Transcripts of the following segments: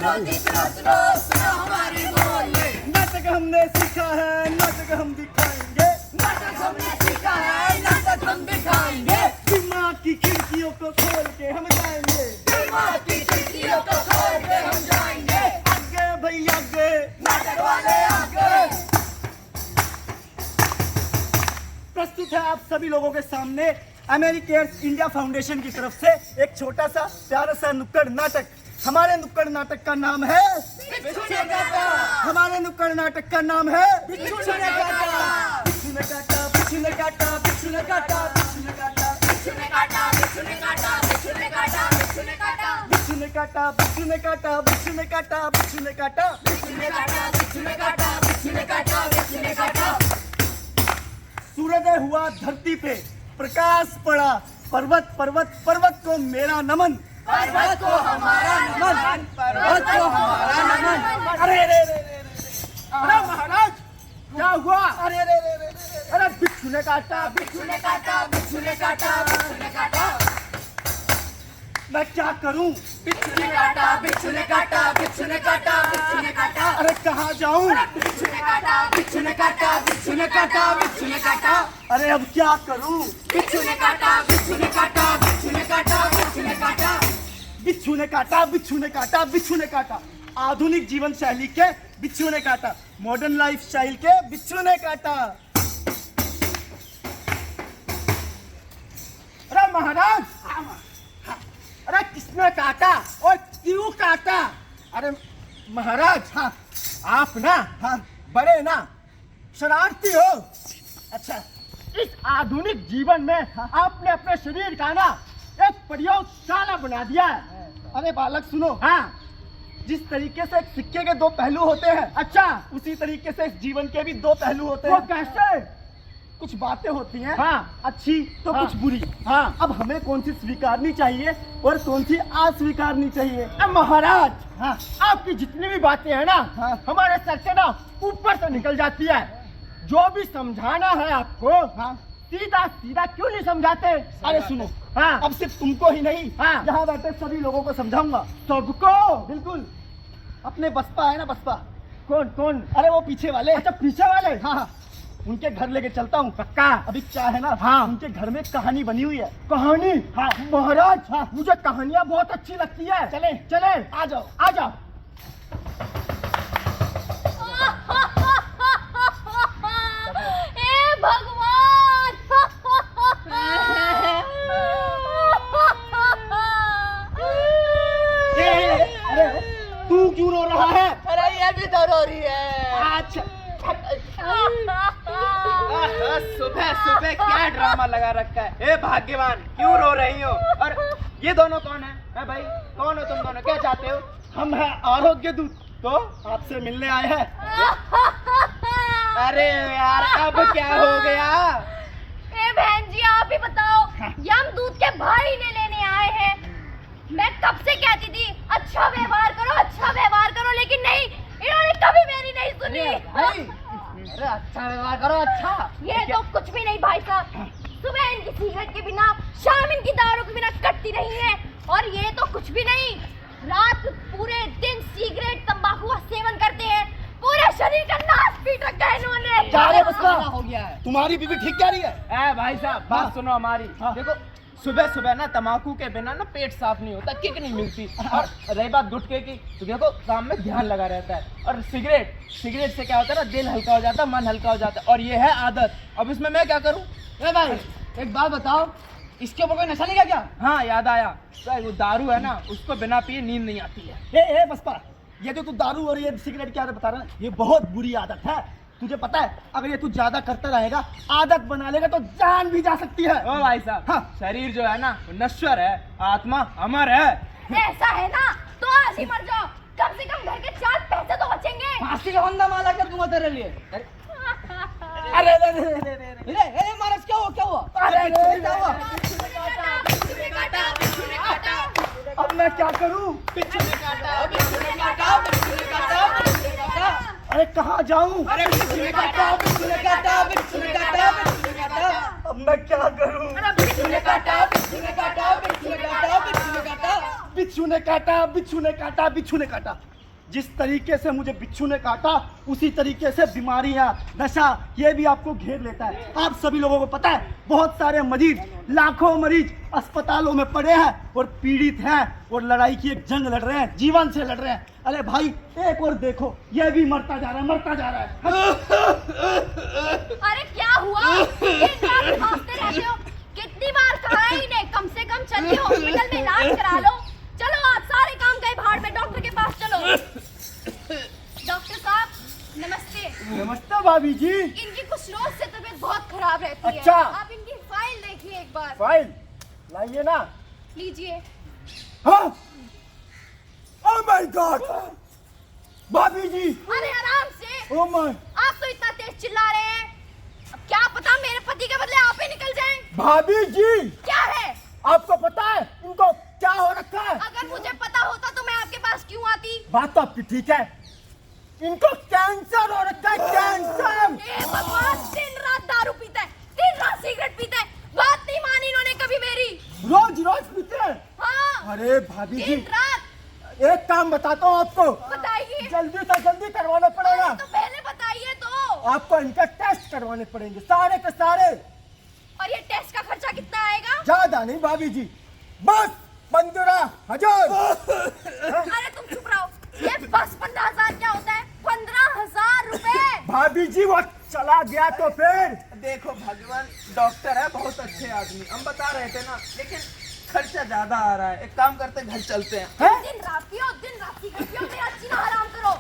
नाटक हमने सीखा है, नाटक हम दिखाएंगे, दिमाग की खिड़कियों को खोल के हम जाएंगे, आगे भैया आगे, प्रस्तुत है आप सभी लोगों के सामने अमेरिकेयर्स इंडिया फाउंडेशन की तरफ से एक छोटा सा प्यारा सा नुक्कड़ नाटक। हमारे नुक्कड़ नाटक का नाम है हमारे नुक्कड़ नाटक का नाम है बिच्छू ने काटा, बिच्छू ने काटा, बिच्छू ने काटा, बिच्छू ने काटा, बिच्छू ने काटा, बिच्छू ने काटा, बिच्छू ने काटा, बिच्छू ने काटा, बिच्छू ने काटा, बिच्छू ने काटा, बिच्छू ने काटा, बिच्छू ने काटा, बिच्छू ने काटा, बिच्छू ने काटा, बिच्छू ने काटा, बिच्छू ने काटा, बिच्छू ने काटा। सूर्योदय हुआ धरती पे, प्रकाश पड़ा पर्वत पर्वत पर्वत को मेरा नमन, पर्वत को हमारा नमन, पर्वत को हमारा नमन। अरे रे रे रे अरे महाराज क्या हुआ? अरे रे रे रे अरे बिच्छू ने काटा, बिच्छू ने काटा, बिच्छू ने काटा, बिच्छू ने काटा, मैं क्या करूं? बिच्छू ने काटा, बिच्छू ने काटा, बिच्छू ने काटा, बिच्छू ने काटा, अरे कहाँ जाऊं? बिच्छू ने काटा, बिच्छू ने काटा, बिच्छू ने काटा, बिच्छू ने काटा, अरे अब क्या करूं? बिच्छू ने काटा, बिच्छू ने काटा, बिच्छू ने काटा, बिच्छू ने काटा, बिच्छू ने काटा, बिच्छू ने काटा, बिच्छू ने काटा, आधुनिक जीवन शैली के बिच्छू ने काटा, मॉडर्न लाइफ स्टाइल के बिच्छू ने काटा। अरे महाराज, अरे किसने काटा और क्यों काटा? अरे महाराज, हाँ आप ना हाँ बड़े ना शरारती हो। अच्छा इस आधुनिक जीवन में आपने अपने शरीर का ना एक प्रयोगशाला बना दिया है। अरे बालक सुनो, हाँ, जिस तरीके से एक सिक्के के दो पहलू होते हैं, अच्छा, उसी तरीके से इस जीवन के भी दो पहलू होते वो हैं। कैसे? कुछ बातें होती हैं हाँ, अच्छी तो हाँ, कुछ बुरी। हाँ। अब हमें कौन सी स्वीकारनी चाहिए और कौन सी अस्वीकारनी चाहिए? अब महाराज, हाँ आपकी जितनी भी बातें हैं ना, हाँ। हमारे सर से ना ऊपर से निकल जाती है। जो भी समझाना है आपको, हाँ सीधा सीधा क्यों नहीं समझाते? अरे सुनो, हाँ, अब सिर्फ तुमको ही नहीं, हाँ। यहाँ बैठे सभी लोगों को समझाऊंगा। सबको। बिल्कुल। अपने बसपा है ना, बसपा, कौन कौन? अरे वो पीछे वाले, अच्छा, पीछे वाले। हाँ हाँ, उनके घर लेके चलता हूँ। पक्का? अभी क्या है ना, हाँ। उनके घर में एक कहानी बनी हुई है। कहानी? हाँ। महाराज, हाँ। मुझे कहानियाँ बहुत अच्छी लगती है। चले चले, आ जाओ। आ जाओ। हे भगवान! अरे तू क्यों रो रहा है? अरे ये भी तो रो रही है। अच्छा सुबह सुबह क्या ड्रामा लगा रखा है? ए भाग्यवान, क्यों रो रही हो? और ये दोनों कौन है भाई? कौन हो तुम दोनों? क्या चाहते हो? हम हैं आरोग्य दूत, तो आपसे मिलने आए हैं। अरे यार, अब क्या हो गया? ए बहन जी, आप ही बताओ, यमदूत के भाई ने लेने आए हैं। मैं कब से कहती थी अच्छा व्यवहार करो, अच्छा व्यवहार करो, लेकिन नहीं, इन्होंने कभी मेरी नहीं सुनी। अरे अच्छा व्यवहार करो। अच्छा, ये तो कुछ भी नहीं भाई साहब। सुबह इनकी सिगरेट के बिना, शाम इनकी दारू के बिना कटती नहीं है। और ये तो कुछ भी नहीं, रात पूरे दिन सिगरेट तंबाकू का सेवन करते हैं। पूरे शरीर का नाश पीट रखा है इन्होंने। क्या रे बसपा, हो गया है। तुम्हारी बीवी ठीक क्या रही है? ए भाई साहब, बात सुनो हमारी। हाँ। देखो, सुबह सुबह ना तम्बाकू के बिना ना पेट साफ नहीं होता, किक नहीं मिलती। और रही बात गुटखे की, तो देखो काम में ध्यान लगा रहता है। और सिगरेट से क्या होता है ना, दिल हल्का हो जाता है, मन हल्का हो जाता है। और ये है आदत। अब इसमें मैं क्या करूँ? ए भाई, एक बात बताओ, इसके ऊपर कोई नशा नहीं क्या? हाँ, याद आया। तो वो दारू है ना, उसको बिना पिए नींद नहीं आती है। ए बसपा, ये जो तू दारू और ये सिगरेट की आदत बता रहा है, ये बहुत बुरी आदत है। तुझे पता है, अगर ये तू ज्यादा करता रहेगा, आदत बना लेगा तो जान भी जा सकती है। ओ भाई साहब, हाँ। शरीर जो है ना वो नश्वर है, आत्मा अमर है। ऐसा है ना, तो आज ही मर जाओ, कम से कम घर के 4 पैसे तो बचेंगे। फांसी का फंदा मारा कर दूंगा तेरे लिए। अरे महाराज, क्या हुआ? क्या हुआ? अरे क्या हुआ? अब मैं क्या करूं? अरे कहाँ जाऊं? अब मैं क्या करूं? बिच्छू ने काटा, बिच्छू ने काटा। जिस तरीके से मुझे बिच्छू ने काटा उसी तरीके से बीमारियां, नशा ये भी आपको घेर लेता है। आप सभी लोगों को पता है बहुत सारे मरीज, लाखों मरीज अस्पतालों में पड़े हैं और पीड़ित हैं और लड़ाई की एक जंग लड़ रहे हैं, जीवन से लड़ रहे हैं। अरे भाई एक और देखो, ये भी मरता जा रहा है, मरता जा रहा है। अरे क्या हुआ? दिन रात भागते रहते हो। कितनी बार कहा है इन्हें कम से कम चलिए हॉस्पिटल में इलाज करा लो। चलो आज सारे काम गए भाड़ में, डॉक्टर के पास चलो। डॉक्टर साहब नमस्ते। नमस्ते भाभी जी। इनकी कुछ रोज से तबीयत बहुत खराब रहती अच्छा। है। आप इनकी फाइल देखिए एक बार। फाइल लाइए ना। लीजिए। हाँ, ओह माय गॉड, भाभी जी। अरे आराम से। ओह माय, आप तो इतना तेज चिल्ला रहे हैं, अब क्या पता मेरे पति के बदले आप ही निकल जाएं। भाभी जी क्या है? आपको पता है इनको क्या हो रखा है? अगर मुझे पता होता तो मैं आपके पास क्यों आती? बात तो आपकी ठीक है, इनको कैंसर हो रखा है, कैंसर। ए भगवान, दिन रात दारू पीता है, दिन रात सिगरेट पीता है, बात नहीं मानी इन्होंने कभी मेरी। रोज रोज पीते हैं? हाँ, अरे भाभी जी, दिन रात। एक काम बताता हूँ आपको, बताइए। जल्दी से जल्दी करवाना पड़ेगा। तो पहले बताइए तो। आपको इनका टेस्ट करवाने पड़ेंगे सारे के सारे। और ये टेस्ट का खर्चा कितना आएगा? ज्यादा नहीं भाभी जी, बस 15,000। अरे तुम चुप रहो, ये बस 15,000 क्या होता है? 15,000 रुपए। भाभी जी वो चला गया तो फिर? देखो भगवान डॉक्टर है, बहुत अच्छे आदमी, हम बता रहे थे ना, लेकिन खर्चा ज्यादा आ रहा है। एक काम करते हैं, घर चलते हैं। हैं? दिन रात पियो, दिन रात सिगरेट पियो, मेरा जीना हराम करो।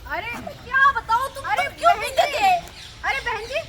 अरे क्या बताओ तुम? अरे क्यों पीते थे? अरे बहन जी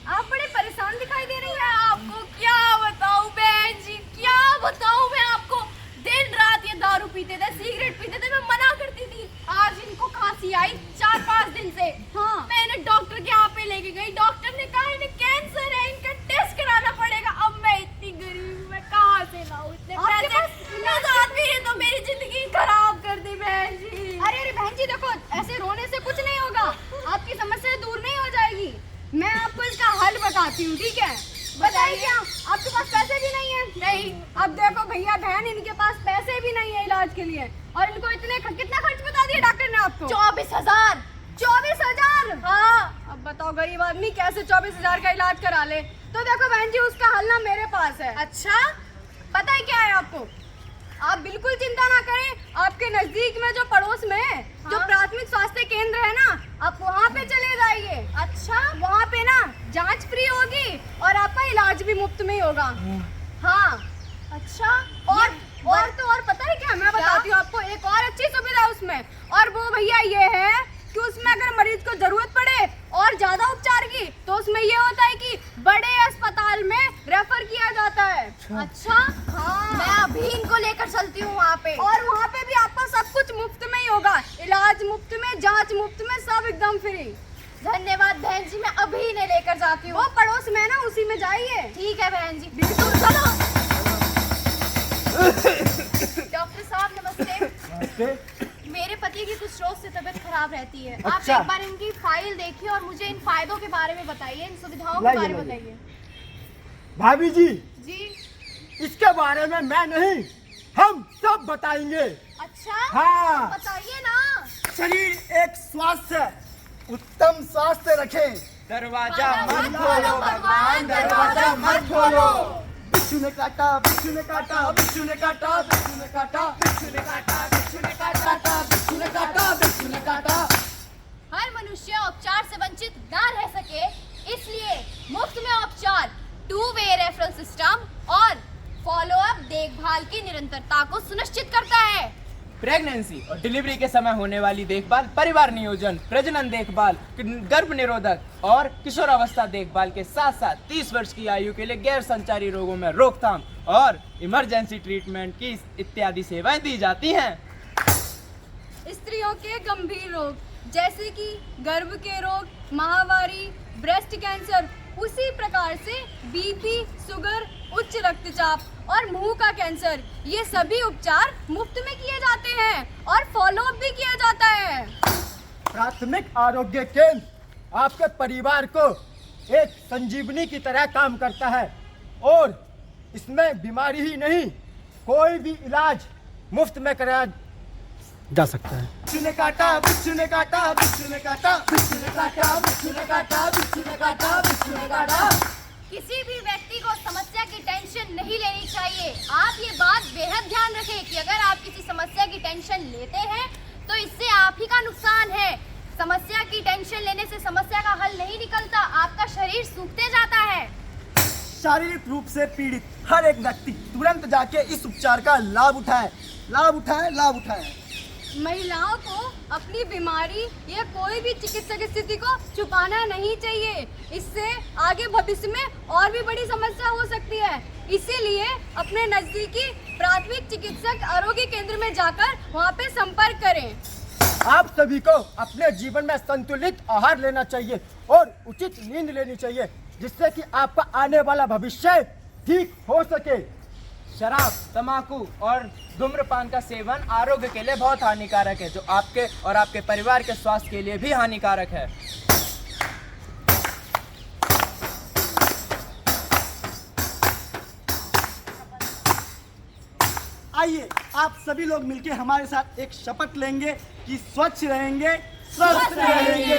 आप बड़े परेशान दिखाई दे रही हैं। आपको क्या बताऊं बहन जी, क्या बताऊं मैं आपको? दिन रात ये दारू पीते थे, सिगरेट पीते थे, मैं मना करती थी। आज इनको खांसी आई 4-5 दिन से। हाँ, मैं इन्हें डॉक्टर के यहाँ पे लेके गई, डॉक्टर ने कहा इन्हें कैंसर है, इनका टेस्ट कराना पड़ेगा। अब मैं इतनी गरीब हूँ, मैं कहाँ से लाऊं इतने पैसे? इस आदमी ने तो मेरी जिंदगी खराब कर दी बहन जी। अरे बहन जी देखो, ऐसे रोने से कुछ नहीं होगा, आपकी समस्या दूर नहीं हो जाएगी। मैं आपको इसका हल बताती हूँ, ठीक है? बताइए। आपके पास पैसे भी नहीं है? नहीं। अब देखो भैया बहन, इनके पास पैसे भी नहीं है इलाज के लिए, और इनको कितना खर्च बता दिया डॉक्टर ने आपको? 24,000। 24,000? हाँ। अब बताओ गरीब आदमी कैसे 24,000 का इलाज करा ले? तो देखो बहन जी उसका हल ना मेरे पास है। अच्छा, पता है क्या है आपको? आप बिल्कुल चिंता ना करें, आपके नजदीक में जो पड़ोस में है, जो प्राथमिक स्वास्थ्य केंद्र है ना, आप वहाँ पे चले जाइए। अच्छा, वहाँ पे ना जांच फ्री होगी और आपका इलाज भी मुफ्त में ही होगा। हाँ। अच्छा, और पता है क्या, मैं बताती हूँ आपको एक और अच्छी सुविधा उसमें, और वो भैया ये है कि उसमें अगर मरीज को जरूरत पड़े और ज्यादा उपचार की, तो उसमें ये होता है कि बड़े अस्पताल में रेफर किया जाता है। अच्छा, हाँ। मैं अभी इनको लेकर चलती हूँ वहाँ पे, और वहाँ पे भी आपको सब कुछ मुफ्त में ही होगा, इलाज मुफ्त में, जांच मुफ्त में, सब एकदम फ्री। धन्यवाद बहन जी, मैं अभी इन्हें लेकर जाती हूँ। वो पड़ोस में ना, उसी में जाइए। ठीक है बहन जी, बिल्कुल चलो। डॉक्टर साहब नमस्ते। मेरे पति की कुछ रोज से तबीयत खराब रहती है। अच्छा। आप एक बार इनकी फाइल देखिए और मुझे इन फायदों के बारे में बताइए, इन सुविधाओं के लाइए, बारे में लाइए। बताइए। भाभी जी जी। इसके बारे में मैं नहीं, हम सब बताएंगे। अच्छा, हाँ। बताइए ना। शरीर एक स्वास्थ्य, उत्तम स्वास्थ्य रखे। दरवाजा मत खोलो भगवान, दरवाजा मत खोलो। बिच्छू ने काटा, बिच्छू ने काटा, बिच्छू ने काटा, बिच्छू ने काटा, बिच्छू ने काटा, बिच्छू ने काटा, बिच्छू ने काटा, बिच्छू ने काटा। हर मनुष्य उपचार से वंचित ना रह सके, इसलिए मुफ्त में उपचार, 2-वे रेफरल सिस्टम और फॉलो अप देखभाल की निरंतरता को सुनिश्चित करता है। प्रेगनेंसी और डिलीवरी के समय होने वाली देखभाल, परिवार नियोजन, प्रजनन देखभाल, गर्भ निरोधक और किशोरावस्था देखभाल के साथ साथ 30 वर्ष की आयु के लिए गैर संचारी रोगों में रोकथाम और इमरजेंसी ट्रीटमेंट की इत्यादि सेवाएं दी जाती हैं। स्त्रियों के गंभीर रोग जैसे कि गर्भ के रोग, माहवारी, ब्रेस्ट कैंसर, उसी प्रकार से बीपी, शुगर, उच्च रक्तचाप और मुंह का कैंसर, ये सभी उपचार मुफ्त में किए जाते हैं और फॉलो अप भी किया जाता है। प्राथमिक आरोग्य केंद्र आपके परिवार को एक संजीवनी की तरह काम करता है और इसमें बीमारी ही नहीं, कोई भी इलाज मुफ्त में कराया जा सकता है। बिच्छू ने काटा, बिच्छू ने काटा, बिच्छू ने काटा, बिच्छू ने काटा, बिच्छू ने काटा, बिच्छू ने काटा, बिच्छू ने काटा। किसी भी व्यक्ति को समस्या की टेंशन नहीं लेनी चाहिए। आप ये बात बेहद ध्यान रखें कि अगर आप किसी समस्या की टेंशन लेते हैं तो इससे आप ही का नुकसान है। समस्या की टेंशन लेने से समस्या का हल नहीं निकलता, आपका शरीर सूखते जाता है। शारीरिक रूप से पीड़ित हर एक व्यक्ति तुरंत जाके इस उपचार का लाभ उठाए, लाभ उठाए, लाभ उठाए। महिलाओं को अपनी बीमारी या कोई भी चिकित्सक स्थिति को छुपाना नहीं चाहिए। इससे आगे भविष्य में और भी बड़ी समस्या हो सकती है। इसीलिए अपने नजदीकी प्राथमिक चिकित्सक आरोग्य केंद्र में जाकर वहां पे संपर्क करें। आप सभी को अपने जीवन में संतुलित आहार लेना चाहिए और उचित नींद लेनी चाहिए, जिससे कि आपका आने वाला भविष्य ठीक हो सके। शराब, तंबाकू और धूम्रपान का सेवन आरोग्य के लिए बहुत हानिकारक है, जो आपके और आपके परिवार के स्वास्थ्य के लिए भी हानिकारक है। आइए आप सभी लोग मिलके हमारे साथ एक शपथ लेंगे कि स्वच्छ रहेंगे, स्वस्थ रहेंगे।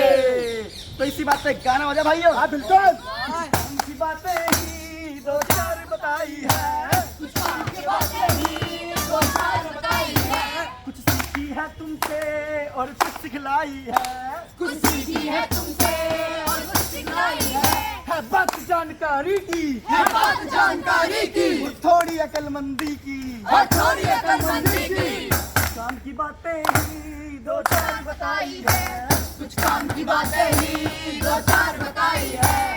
तो इसी बात पे गाना हो जाए भाइयों। हाँ बिल्कुल। उनकी बातें ही दो चार बताई है, कुछ सीखी है तुमसे और कुछ सिखलाई है, कुछ सीखी है तुमसे और कुछ सिखलाई है बात जानकारी की, है बात जानकारी की, थोड़ी अकलमंदी की, और थोड़ी अकलमंदी की। काम की बातें ही दो चार बताई है, कुछ काम की बातें ही दो चार बताई है।